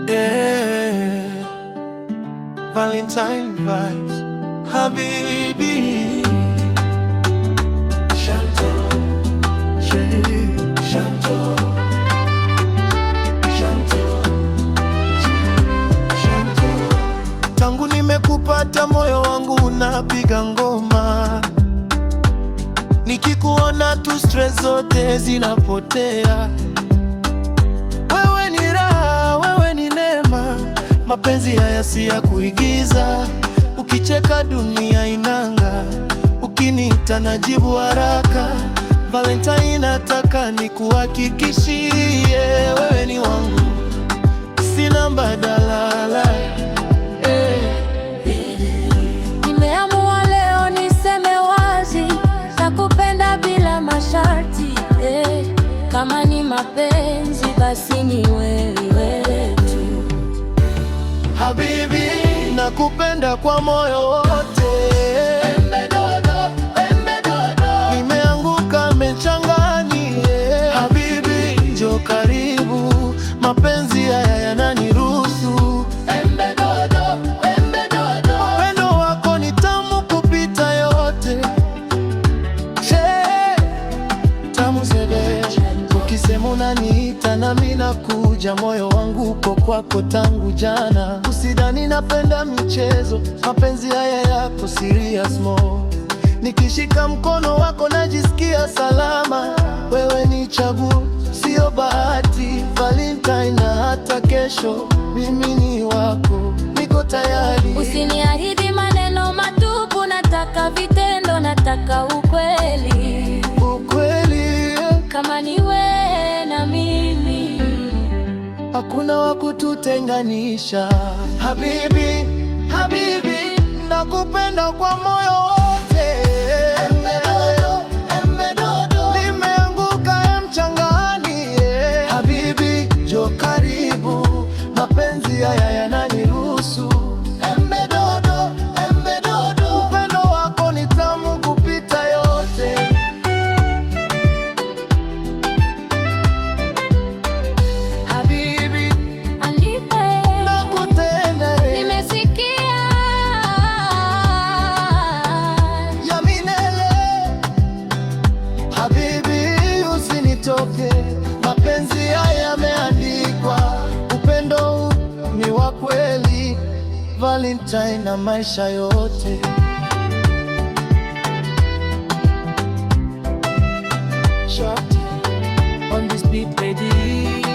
Yeah, Valentine vibes, Habibi. Shanto, Shanto, Shanto. Tangu nimekupata moyo wangu unapiga ngoma, nikikuona tu stress zote zinapotea. Wewe ni raha, wewe ni neema, mapenzi haya si ya kuigiza. Ukicheka dunia inanga, ukiniita najibu haraka. Valentine nataka nikuhakikishie, wewe ni wangu, sina mbadala. Nimeamua leo niseme wazi, nakupenda bila masharti. Kama ni mapenzi basi ni wewe tu. Habibi, nakupenda kwa moyo wote. Nimeanguka mechangani. Habibi, njoo karibu, mapenzi haya yananiruhusu. Upendo wako ni tamu kupita yote. Tamu zede, ukisema unaniita nami nakuja. Moyo wangu uko kwako tangu jana. Usidhani napenda michezo, mapenzi haya yako serious more. Nikishika mkono wako najisikia salama. Wewe ni chaguo, sio bahati. Valentine na hata kesho mimi ni wako, niko tayari. Usiniahidi maneno matupu, nataka vitendo, nataka ukweli. Ukweli, kama ni wewe na mimi, hakuna wa kututenganisha. Habibi, Habibi, nakupenda kwa moyo wote. Nimeanguka mchangani. Habibi, njoo karibu, mapenzi haya yananiruhusu. Upendo wako ni tamu kupita yote. Habibi, nakutenda. nimesikia Ya milele. Habibi, usinitoke, mapenzi haya yameandikwa. Upendo huu ni wa kweli, Valentine na maisha yote. Shot on this beat, baby.